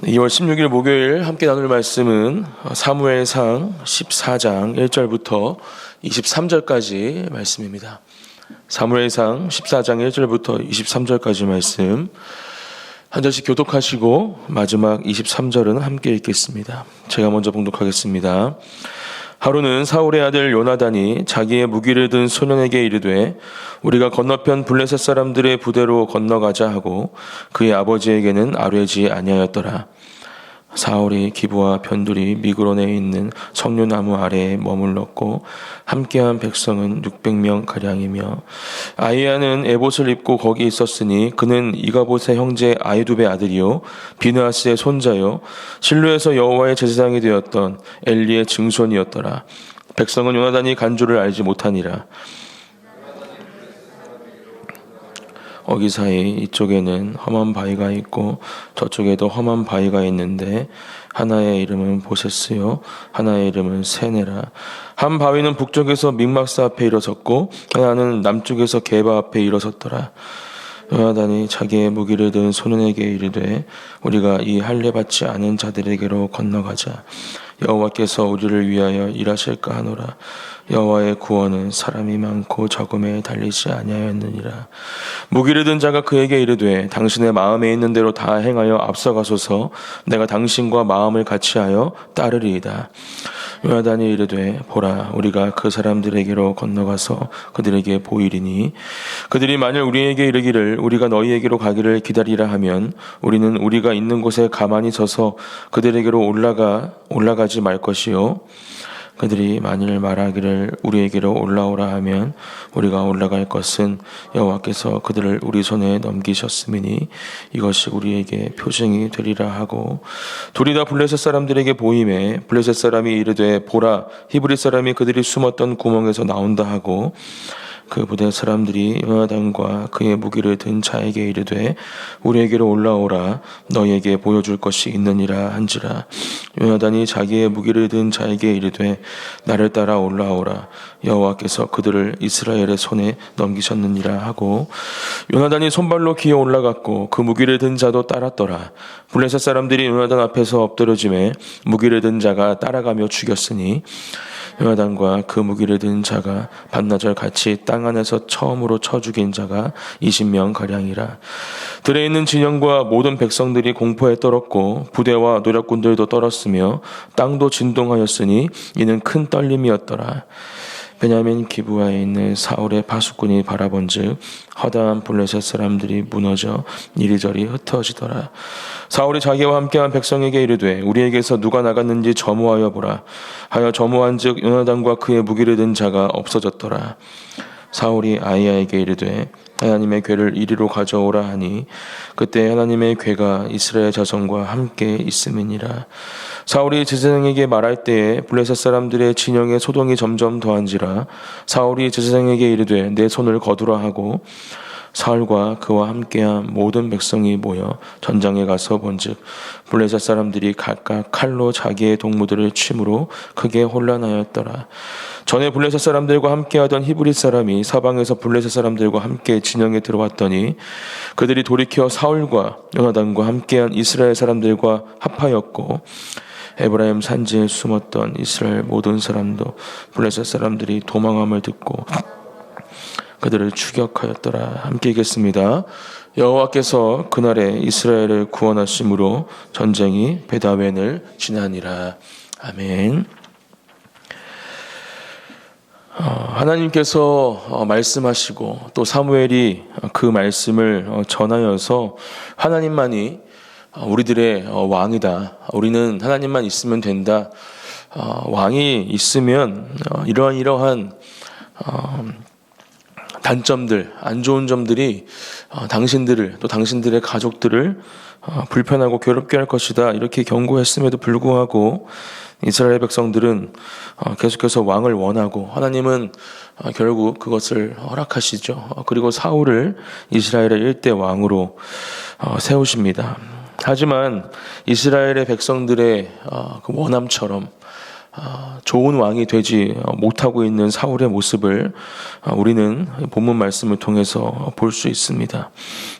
2월 16일 목요일 함께 나눌 말씀은 사무엘상 14장 1절부터 23절까지 말씀입니다. 사무엘상 14장 1절부터 23절까지 말씀 한 절씩 교독하시고 마지막 23절은 함께 읽겠습니다. 제가 먼저 봉독하겠습니다. 하루는 사울의 아들 요나단이 자기의 무기를 든 소년에게 이르되 우리가 건너편 블레셋 사람들의 부대로 건너가자 하고 그의 아버지에게는 아뢰지 아니하였더라. 사울이 기브와 변두리 미그론에 있는 석류나무 아래에 머물렀고 함께한 백성은 600명 가량이며 아이야는 에봇을 입고 거기 있었으니 그는 이가봇의 형제 아이두베 아들이요 비느하스의 손자요 실로에서 여호와의 제사장이 되었던 엘리의 증손이었더라. 백성은 요나단이 간주를 알지 못하니라. 어기 사이 이쪽에는 험한 바위가 있고 저쪽에도 험한 바위가 있는데 하나의 이름은 보세스요 하나의 이름은 세네라. 한 바위는 북쪽에서 믹막스 앞에 일어섰고 하나는 남쪽에서 게바 앞에 일어섰더라. 요나단이 자기의 무기를 든 소년에게 이르되 우리가 이 할례 받지 않은 자들에게로 건너가자. 여호와께서 우리를 위하여 일하실까 하노라. 여호와의 구원은 사람이 많고 적음에 달리지 아니하였느니라. 무기를 든 자가 그에게 이르되 당신의 마음에 있는 대로 다 행하여 앞서가소서. 내가 당신과 마음을 같이하여 따르리이다. 요나단이 이르되 보라 우리가 그 사람들에게로 건너가서 그들에게 보이리니 그들이 만일 우리에게 이르기를 우리가 너희에게로 가기를 기다리라 하면 우리는 우리가 있는 곳에 가만히 서서 그들에게로 올라가지 말 것이요 그들이 만일 말하기를 우리에게로 올라오라 하면 우리가 올라갈 것은 여호와께서 그들을 우리 손에 넘기셨음이니 이것이 우리에게 표징이 되리라 하고 둘이 다 블레셋 사람들에게 보임에 블레셋 사람이 이르되 보라 히브리 사람이 그들이 숨었던 구멍에서 나온다 하고 그 부대 사람들이 요나단과 그의 무기를 든 자에게 이르되 우리에게로 올라오라 너희에게 보여줄 것이 있느니라 한지라. 요나단이 자기의 무기를 든 자에게 이르되 나를 따라 올라오라 여호와께서 그들을 이스라엘의 손에 넘기셨느니라 하고 요나단이 손발로 기어 올라갔고 그 무기를 든 자도 따랐더라. 블레셋 사람들이 요나단 앞에서 엎드러짐에 무기를 든 자가 따라가며 죽였으니 요나단과 그 무기를 든 자가 반나절 같이 땅 안에서 처음으로 쳐 죽인 자가 20명 가량이라. 들에 있는 진영과 모든 백성들이 공포에 떨었고 부대와 노략군들도 떨었으며 땅도 진동하였으니 이는 큰 떨림이었더라. 베냐민 기브아에 있는 사울의 파수꾼이 바라본즉 허다한 블레셋 사람들이 무너져 이리저리 흩어지더라. 사울이 자기와 함께한 백성에게 이르되 우리에게서 누가 나갔는지 점호하여 보라 하여 점호한즉 요나단과 그의 무기를 든 자가 없어졌더라. 사울이 아이야에게 이르되 하나님의 궤를 이리로 가져오라 하니 그때 하나님의 궤가 이스라엘 자손과 함께 있음이니라. 사울이 제사장에게 말할 때에 블레셋 사람들의 진영의 소동이 점점 더한지라. 사울이 제사장에게 이르되 내 손을 거두라 하고 사울과 그와 함께한 모든 백성이 모여 전장에 가서 본즉 블레셋 사람들이 각각 칼로 자기의 동무들을 치므로 크게 혼란하였더라. 전에 블레셋 사람들과 함께하던 히브리 사람이 사방에서 블레셋 사람들과 함께 진영에 들어왔더니 그들이 돌이켜 사울과 요나단과 함께한 이스라엘 사람들과 합하였고 에브라임 산지에 숨었던 이스라엘 모든 사람도 블레셋 사람들이 도망함을 듣고 그들을 추격하였더라. 함께 읽겠습니다. 여호와께서 그날에 이스라엘을 구원하심으로 전쟁이 베다웬을 지나니라. 아멘. 하나님께서 말씀하시고 또 사무엘이 그 말씀을 전하여서 하나님만이 우리들의 왕이다. 우리는 하나님만 있으면 된다. 왕이 있으면 이러한 단점들, 안 좋은 점들이 당신들을 또 당신들의 가족들을 불편하고 괴롭게 할 것이다. 이렇게 경고했음에도 불구하고 이스라엘 백성들은 계속해서 왕을 원하고 하나님은 결국 그것을 허락하시죠. 그리고 사울을 이스라엘의 일대 왕으로 세우십니다. 하지만 이스라엘의 백성들의 그 원함처럼 좋은 왕이 되지 못하고 있는 사울의 모습을 우리는 본문 말씀을 통해서 볼 수 있습니다.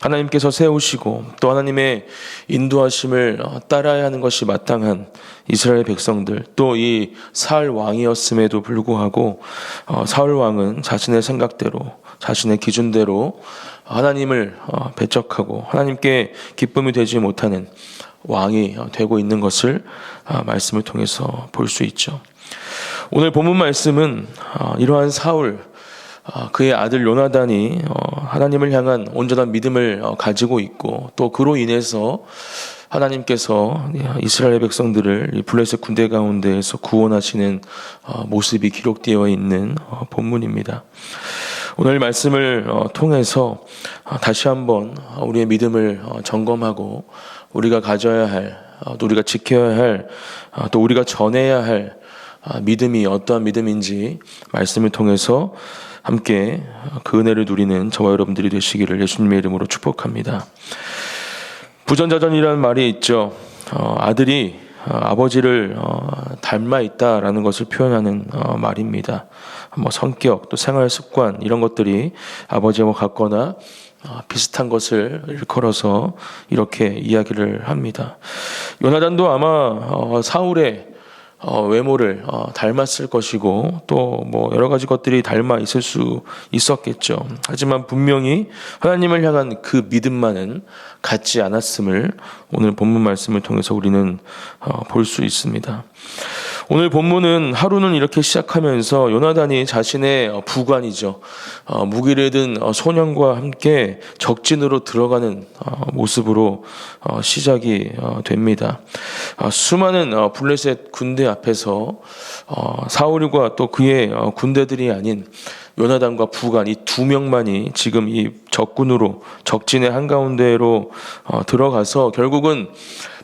하나님께서 세우시고 또 하나님의 인도하심을 따라야 하는 것이 마땅한 이스라엘 백성들, 또 이 사울 왕이었음에도 불구하고 사울 왕은 자신의 생각대로, 자신의 기준대로 하나님을 배척하고 하나님께 기쁨이 되지 못하는 왕이 되고 있는 것을 말씀을 통해서 볼 수 있죠. 오늘 본문 말씀은 이러한 사울, 그의 아들 요나단이 하나님을 향한 온전한 믿음을 가지고 있고 또 그로 인해서 하나님께서 이스라엘 백성들을 블레셋 군대 가운데에서 구원하시는 모습이 기록되어 있는 본문입니다. 오늘 말씀을 통해서 다시 한번 우리의 믿음을 점검하고 우리가 가져야 할, 또 우리가 지켜야 할, 또 우리가 전해야 할 믿음이 어떠한 믿음인지 말씀을 통해서 함께 그 은혜를 누리는 저와 여러분들이 되시기를 예수님의 이름으로 축복합니다. 부전자전이라는 말이 있죠. 아들이 아버지를 닮아 있다라는 것을 표현하는 말입니다. 성격, 또 생활 습관 이런 것들이 아버지와 같거나 비슷한 것을 일컬어서 이렇게 이야기를 합니다. 요나단도 아마 사울의 외모를 닮았을 것이고 또 여러 가지 것들이 닮아 있을 수 있었겠죠. 하지만 분명히 하나님을 향한 그 믿음만은 같지 않았음을 오늘 본문 말씀을 통해서 우리는 볼 수 있습니다. 오늘 본문은 하루는 이렇게 시작하면서 요나단이 자신의 부관이죠. 무기를 든 소년과 함께 적진으로 들어가는 모습으로 시작이 됩니다. 수많은 블레셋 군대 앞에서 사울과 또 그의 군대들이 아닌 요나단과 부관 이 두 명만이 지금 이 적군으로 적진의 한가운데로 들어가서 결국은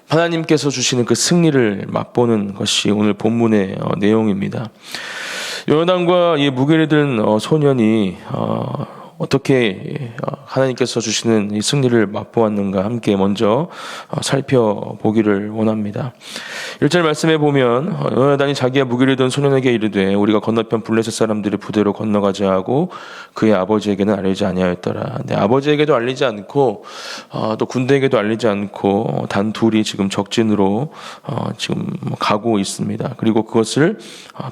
하나님께서 주시는 그 승리를 맛보는 것이 오늘 본문의 내용입니다. 요나단과 이 무기를 든 소년이 어떻게 하나님께서 주시는 이 승리를 맛보았는가 함께 먼저 살펴보기를 원합니다. 1절 말씀에 보면 요나단이 자기의 무기를 든 소년에게 이르되 우리가 건너편 블레셋 사람들의 부대로 건너가자 하고 그의 아버지에게는 알리지 아니하였더라. 네, 아버지에게도 알리지 않고 또 군대에게도 알리지 않고 단 둘이 지금 적진으로 지금 가고 있습니다. 그리고 그것을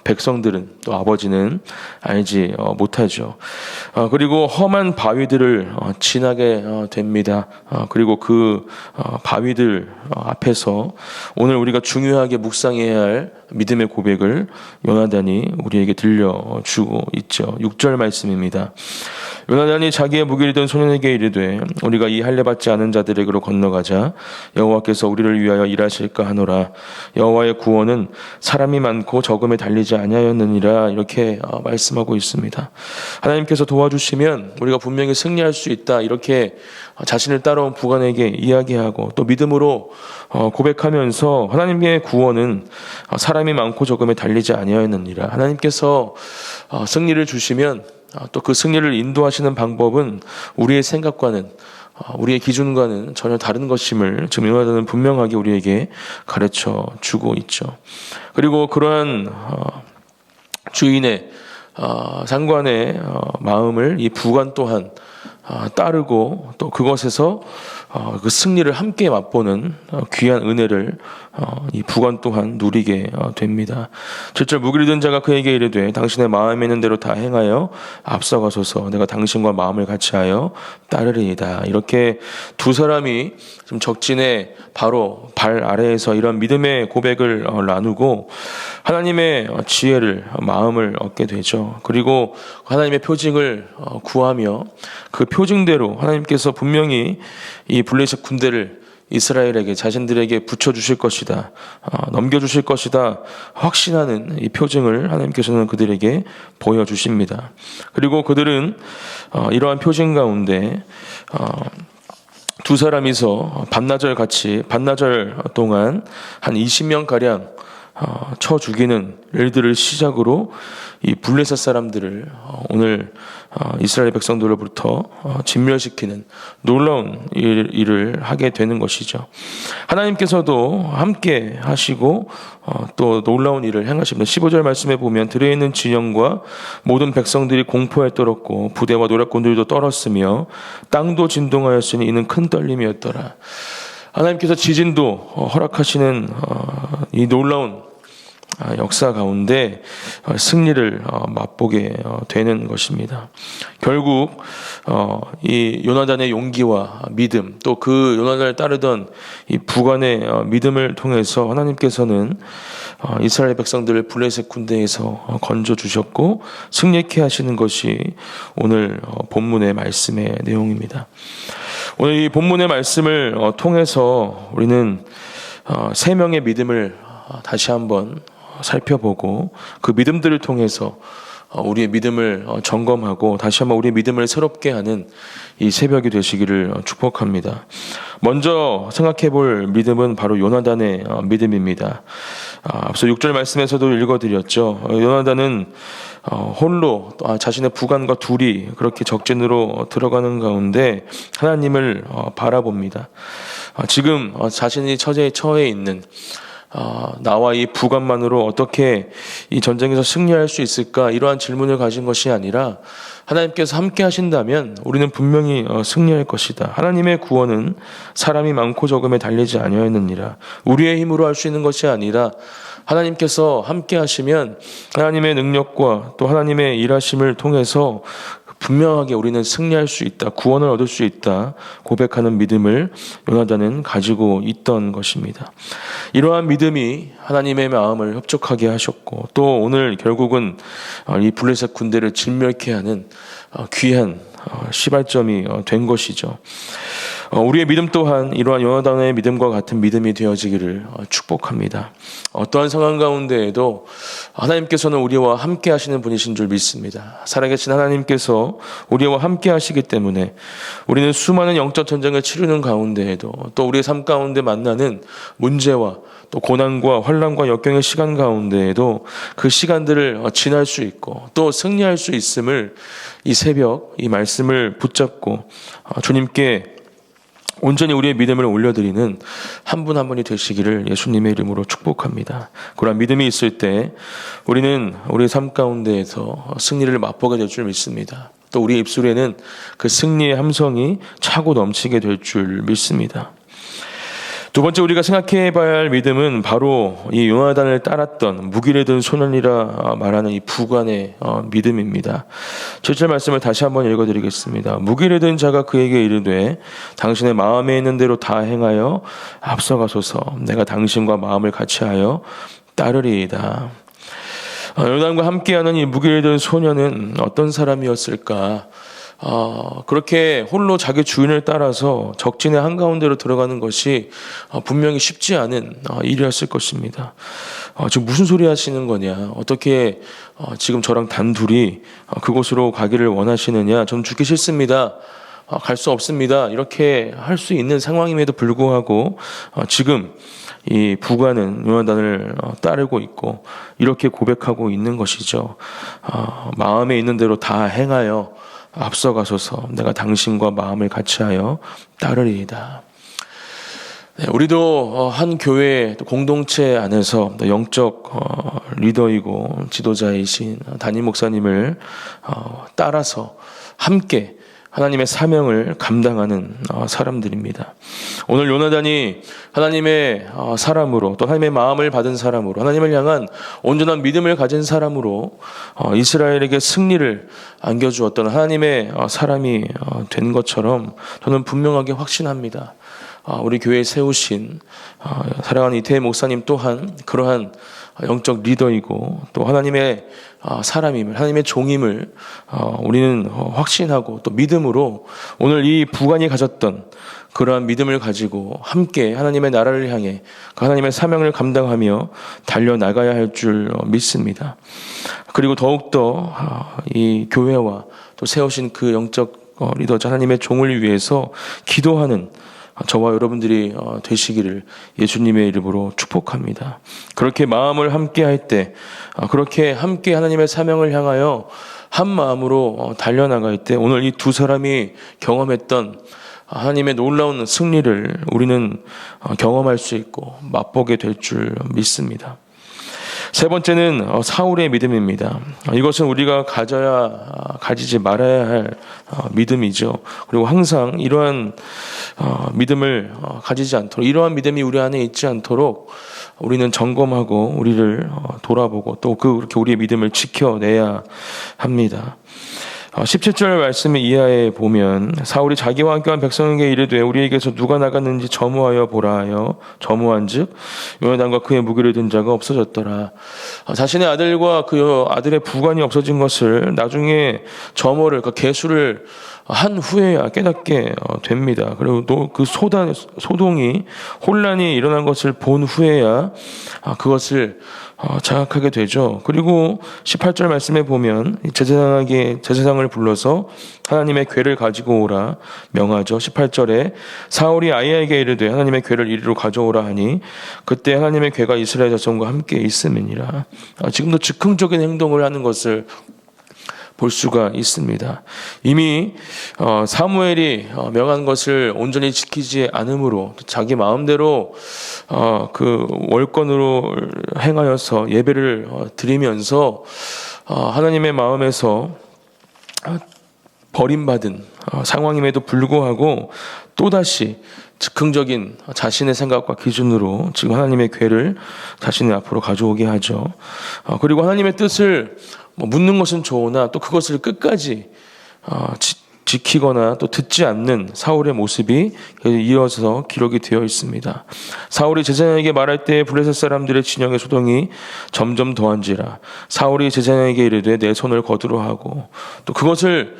백성들은 또 아버지는 알지 못하죠. 그리고 험한 바위들을 지나게 됩니다. 그리고 그 바위들 앞에서 오늘 우리가 중요하게 묵상해야 할 믿음의 고백을 요나단이 우리에게 들려주고 있죠. 6절 말씀입니다. 요나단이 자기의 무기를 든 소년에게 이르되 우리가 이 할례 받지 않은 자들에게로 건너가자. 여호와께서 우리를 위하여 일하실까 하노라. 여호와의 구원은 사람이 많고 적음에 달리지 아니하였느니라. 이렇게 말씀하고 있습니다. 하나님께서 도와주시면 우리가 분명히 승리할 수 있다. 이렇게 자신을 따라온 부관에게 이야기하고 또 믿음으로 고백하면서 하나님의 구원은 사람이 많고 적음에 달리지 아니하였느니라. 하나님께서 승리를 주시면 또 그 승리를 인도하시는 방법은 우리의 생각과는 우리의 기준과는 전혀 다른 것임을 지금 요나단은 분명하게 우리에게 가르쳐 주고 있죠. 그리고 그러한 주인의 상관의 마음을 이 부관 또한 따르고 또 그것에서 그 승리를 함께 맛보는 귀한 은혜를 이 부관 또한 누리게 됩니다. 7절 무기를 든 자가 그에게 이르되 당신의 마음에 있는 대로 다 행하여 앞서가소서 내가 당신과 마음을 같이하여 따르리이다. 이렇게 두 사람이 지금 적진의 바로 발 아래에서 이런 믿음의 고백을 나누고 하나님의 지혜를 마음을 얻게 되죠. 그리고 하나님의 표징을 구하며 그 표징대로 하나님께서 분명히 이 블레셋 군대를 이스라엘에게 자신들에게 붙여주실 것이다, 넘겨주실 것이다 확신하는 이 표징을 하나님께서는 그들에게 보여주십니다. 그리고 그들은 이러한 표징 가운데 두 사람이서 반나절 동안 한 20명 가량 쳐 죽이는 일들을 시작으로 이 블레셋 사람들을 오늘 이스라엘 백성들로부터 진멸시키는 놀라운 일을 하게 되는 것이죠. 하나님께서도 함께 하시고 또 놀라운 일을 행하십니다. 15절 말씀에 보면 들에 있는 진영과 모든 백성들이 공포에 떨었고 부대와 노략군들도 떨었으며 땅도 진동하였으니 이는 큰 떨림이었더라. 하나님께서 지진도 허락하시는 이 놀라운 역사 가운데 승리를 맛보게 되는 것입니다. 결국 이 요나단의 용기와 믿음, 또 그 요나단을 따르던 이 부관의 믿음을 통해서 하나님께서는 이스라엘 백성들을 블레셋 군대에서 건져 주셨고 승리케 하시는 것이 오늘 본문의 말씀의 내용입니다. 오늘 이 본문의 말씀을 통해서 우리는 세 명의 믿음을 다시 한번 살펴보고 그 믿음들을 통해서 우리의 믿음을 점검하고 다시 한번 우리의 믿음을 새롭게 하는 이 새벽이 되시기를 축복합니다. 먼저 생각해 볼 믿음은 바로 요나단의 믿음입니다. 앞서 6절 말씀에서도 읽어드렸죠. 요나단은 홀로 자신의 부관과 둘이 그렇게 적진으로 들어가는 가운데 하나님을 바라봅니다. 지금 자신이 처해 있는 나와 이 부관만으로 어떻게 이 전쟁에서 승리할 수 있을까, 이러한 질문을 가진 것이 아니라 하나님께서 함께 하신다면 우리는 분명히 승리할 것이다. 하나님의 구원은 사람이 많고 적음에 달리지 아니하였느니라. 우리의 힘으로 할 수 있는 것이 아니라 하나님께서 함께 하시면 하나님의 능력과 또 하나님의 일하심을 통해서 분명하게 우리는 승리할 수 있다, 구원을 얻을 수 있다 고백하는 믿음을 요나단은 가지고 있던 것입니다. 이러한 믿음이 하나님의 마음을 협족하게 하셨고 또 오늘 결국은 이 블레셋 군대를 진멸케 하는 귀한 시발점이 된 것이죠. 우리의 믿음 또한 이러한 요나단의 믿음과 같은 믿음이 되어지기를 축복합니다. 어떠한 상황 가운데에도 하나님께서는 우리와 함께 하시는 분이신 줄 믿습니다. 살아계신 하나님께서 우리와 함께 하시기 때문에 우리는 수많은 영적 전쟁을 치르는 가운데에도 또 우리의 삶 가운데 만나는 문제와 또 고난과 환난과 역경의 시간 가운데에도 그 시간들을 지날 수 있고 또 승리할 수 있음을 이 새벽 이 말씀을 붙잡고 주님께 온전히 우리의 믿음을 올려드리는 한 분 한 분이 되시기를 예수님의 이름으로 축복합니다. 그런 믿음이 있을 때 우리는 우리의 삶 가운데에서 승리를 맛보게 될 줄 믿습니다. 또 우리의 입술에는 그 승리의 함성이 차고 넘치게 될 줄 믿습니다. 두 번째 우리가 생각해 봐야 할 믿음은 바로 이 요나단을 따랐던 무기를 든 소년이라 말하는 이 부관의 믿음입니다. 7절 말씀을 다시 한번 읽어드리겠습니다. 무기를 든 자가 그에게 이르되 당신의 마음에 있는 대로 다 행하여 앞서가소서. 내가 당신과 마음을 같이하여 따르리이다. 요나단과 함께하는 이 무기를 든 소년은 어떤 사람이었을까? 그렇게 홀로 자기 주인을 따라서 적진의 한가운데로 들어가는 것이 분명히 쉽지 않은 일이었을 것입니다. 지금 무슨 소리 하시는 거냐? 어떻게 지금 저랑 단둘이 그곳으로 가기를 원하시느냐? 전 죽기 싫습니다. 갈 수 없습니다. 이렇게 할 수 있는 상황임에도 불구하고 지금 이 부관은 요나단을 따르고 있고 이렇게 고백하고 있는 것이죠. 마음에 있는 대로 다 행하여 앞서가소서. 내가 당신과 마음을 같이하여 따르리이다. 네, 우리도 한 교회 공동체 안에서 영적 리더이고 지도자이신 담임 목사님을 따라서 함께 하나님의 사명을 감당하는 사람들입니다. 오늘 요나단이 하나님의 사람으로 또 하나님의 마음을 받은 사람으로 하나님을 향한 온전한 믿음을 가진 사람으로 이스라엘에게 승리를 안겨주었던 하나님의 사람이 된 것처럼 저는 분명하게 확신합니다. 우리 교회에 세우신 사랑하는 이태희 목사님 또한 그러한 영적 리더이고 또 하나님의 사람임을, 하나님의 종임을 우리는 확신하고 또 믿음으로 오늘 이 부관이 가졌던 그러한 믿음을 가지고 함께 하나님의 나라를 향해 그 하나님의 사명을 감당하며 달려나가야 할 줄 믿습니다. 그리고 더욱더 이 교회와 또 세우신 그 영적 리더자 하나님의 종을 위해서 기도하는 저와 여러분들이 되시기를 예수님의 이름으로 축복합니다. 그렇게 마음을 함께 할 때, 그렇게 함께 하나님의 사명을 향하여 한 마음으로 달려나갈 때 오늘 이 두 사람이 경험했던 하나님의 놀라운 승리를 우리는 경험할 수 있고 맛보게 될 줄 믿습니다. 세 번째는 사울의 믿음입니다. 이것은 우리가 가지지 말아야 할 믿음이죠. 그리고 항상 이러한 믿음을 가지지 않도록, 이러한 믿음이 우리 안에 있지 않도록 우리는 점검하고 우리를 돌아보고 또 그렇게 우리의 믿음을 지켜내야 합니다. 17절 말씀을 이하에 보면 사울이 자기와 함께한 백성에게 이르되 우리에게서 누가 나갔는지 점호하여 보라 하여 점호한즉 요나단과 그의 무기를 든 자가 없어졌더라. 자신의 아들과 그 아들의 부관이 없어진 것을 나중에 점호를, 그 계수를 한 후에야 깨닫게 됩니다. 그리고 또 그 소동이 혼란이 일어난 것을 본 후에야 그것을 자각하게 되죠. 그리고 18절 말씀에 보면 제사장을 불러서 하나님의 궤를 가지고 오라 명하죠. 18절에 사울이 아이에게 이르되 하나님의 궤를 이리로 가져오라 하니 그때 하나님의 궤가 이스라엘 자손과 함께 있음이니라. 지금도 즉흥적인 행동을 하는 것을 볼 수가 있습니다. 이미 사무엘이 명한 것을 온전히 지키지 않으므로 자기 마음대로 그 월권으로 행하여서 예배를 드리면서 하나님의 마음에서 버림받은 상황임에도 불구하고 또다시 즉흥적인 자신의 생각과 기준으로 지금 하나님의 궤를 자신의 앞으로 가져오게 하죠. 그리고 하나님의 뜻을 묻는 것은 좋으나 또 그것을 끝까지 지키거나 또 듣지 않는 사울의 모습이 이어서 기록이 되어 있습니다. 사울이 제사장에게 말할 때 블레셋 사람들의 진영의 소동이 점점 더한지라 사울이 제사장에게 이르되 내 손을 거두러 하고 또 그것을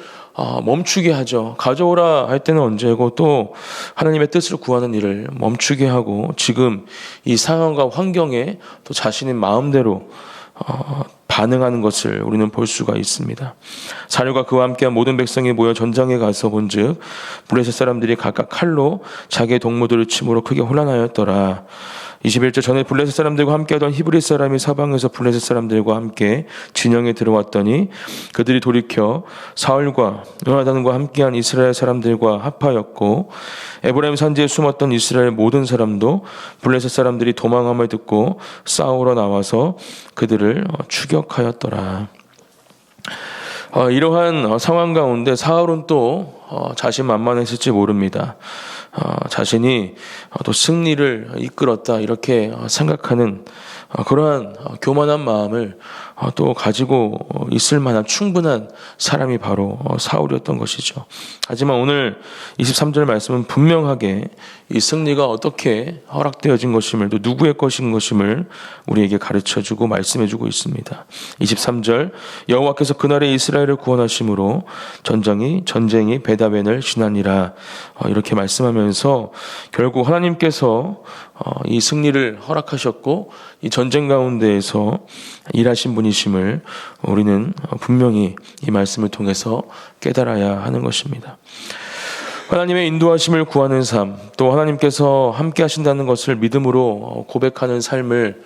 멈추게 하죠. 가져오라 할 때는 언제고 또 하나님의 뜻을 구하는 일을 멈추게 하고 지금 이 상황과 환경에 또 자신의 마음대로 반응하는 것을 우리는 볼 수가 있습니다. 사울과 그와 함께한 모든 백성이 모여 전장에 가서 본즉 블레셋 사람들이 각각 칼로 자기의 동무들을 침으로 크게 혼란하였더라. 21절 전에 블레셋 사람들과 함께하던 히브리 사람이 사방에서 블레셋 사람들과 함께 진영에 들어왔더니 그들이 돌이켜 사울과 요나단과 함께한 이스라엘 사람들과 합하였고 에브라임 산지에 숨었던 이스라엘 모든 사람도 블레셋 사람들이 도망함을 듣고 싸우러 나와서 그들을 추격하였더라. 이러한 상황 가운데 사울은 또 자신만만했을지 모릅니다. 자신이 또 승리를 이끌었다 이렇게 생각하는 그러한 교만한 마음을 또 가지고 있을 만한 충분한 사람이 바로 사울이었던 것이죠. 하지만 오늘 23절 말씀은 분명하게 이 승리가 어떻게 허락되어진 것임을 또 누구의 것인 것임을 우리에게 가르쳐주고 말씀해주고 있습니다. 23절 여호와께서 그날에 이스라엘을 구원하심으로 전쟁이 베다벤을 지나니라 이렇게 말씀하면서 결국 하나님께서 이 승리를 허락하셨고 이 전쟁 가운데에서 일하신 분이심을 우리는 분명히 이 말씀을 통해서 깨달아야 하는 것입니다. 하나님의 인도하심을 구하는 삶, 또 하나님께서 함께 하신다는 것을 믿음으로 고백하는 삶을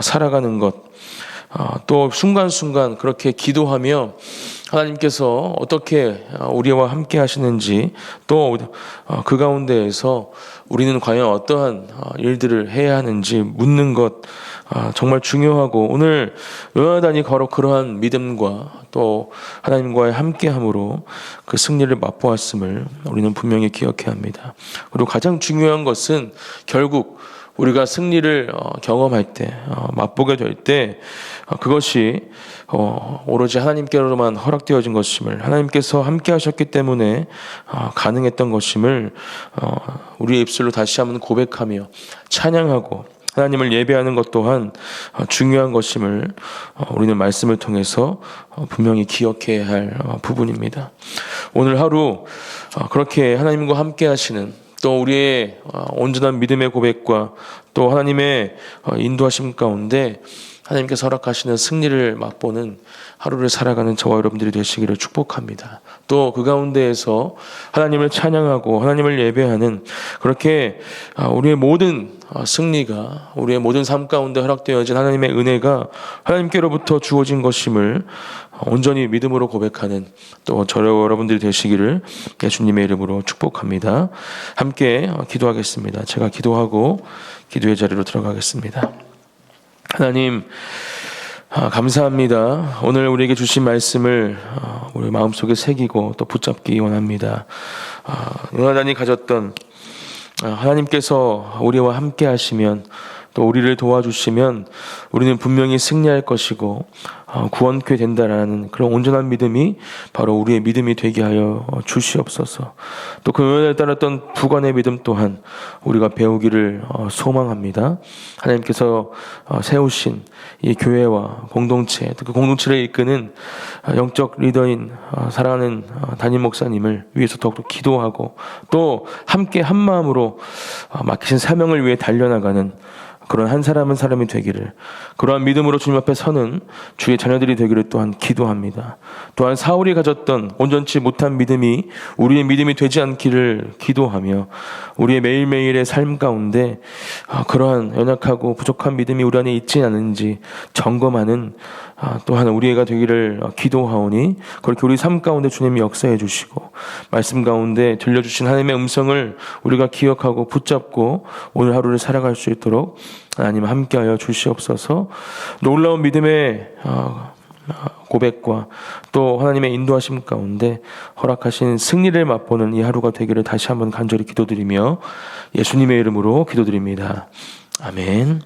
살아가는 것, 또 순간순간 그렇게 기도하며 하나님께서 어떻게 우리와 함께 하시는지 또 그 가운데에서 우리는 과연 어떠한 일들을 해야 하는지 묻는 것 정말 중요하고 오늘 요나단이 바로 그러한 믿음과 또 하나님과의 함께함으로 그 승리를 맛보았음을 우리는 분명히 기억해야 합니다. 그리고 가장 중요한 것은 결국 우리가 승리를 경험할 때 맛보게 될 때 그것이 오로지 하나님께로만 허락되어진 것임을 하나님께서 함께 하셨기 때문에 가능했던 것임을 우리의 입술로 다시 한번 고백하며 찬양하고 하나님을 예배하는 것 또한 중요한 것임을 우리는 말씀을 통해서 분명히 기억해야 할 부분입니다. 오늘 하루 그렇게 하나님과 함께 하시는 또 우리의 온전한 믿음의 고백과 또 하나님의 인도하심 가운데 하나님께서 허락하시는 승리를 맛보는 하루를 살아가는 저와 여러분들이 되시기를 축복합니다. 또 그 가운데에서 하나님을 찬양하고 하나님을 예배하는 그렇게 우리의 모든 승리가 우리의 모든 삶 가운데 허락되어진 하나님의 은혜가 하나님께로부터 주어진 것임을 온전히 믿음으로 고백하는 또 저와 여러분들이 되시기를 예수님의 이름으로 축복합니다. 함께 기도하겠습니다. 제가 기도하고 기도의 자리로 들어가겠습니다. 하나님 감사합니다. 오늘 우리에게 주신 말씀을 우리 마음속에 새기고 또 붙잡기 원합니다. 요나단이 가졌던 하나님께서 우리와 함께 하시면 또 우리를 도와주시면 우리는 분명히 승리할 것이고 구원케 된다라는 그런 온전한 믿음이 바로 우리의 믿음이 되게 하여 주시옵소서. 또 그 은혜를 따랐던 부관의 믿음 또한 우리가 배우기를 소망합니다. 하나님께서 세우신 이 교회와 공동체, 또 그 공동체를 이끄는 영적 리더인 사랑하는 담임 목사님을 위해서 더욱더 기도하고 또 함께 한 마음으로 맡기신 사명을 위해 달려나가는 그런 한 사람 한 사람이 되기를, 그러한 믿음으로 주님 앞에 서는 주의 자녀들이 되기를 또한 기도합니다. 또한 사울이 가졌던 온전치 못한 믿음이 우리의 믿음이 되지 않기를 기도하며 우리의 매일매일의 삶 가운데 그러한 연약하고 부족한 믿음이 우리 안에 있지 않은지 점검하는 또한 우리가 되기를 기도하오니, 그렇게 우리 삶 가운데 주님이 역사해 주시고 말씀 가운데 들려주신 하나님의 음성을 우리가 기억하고 붙잡고 오늘 하루를 살아갈 수 있도록 하나님 함께하여 주시옵소서. 놀라운 믿음의 고백과 또 하나님의 인도하심 가운데 허락하신 승리를 맛보는 이 하루가 되기를 다시 한번 간절히 기도드리며 예수님의 이름으로 기도드립니다. 아멘.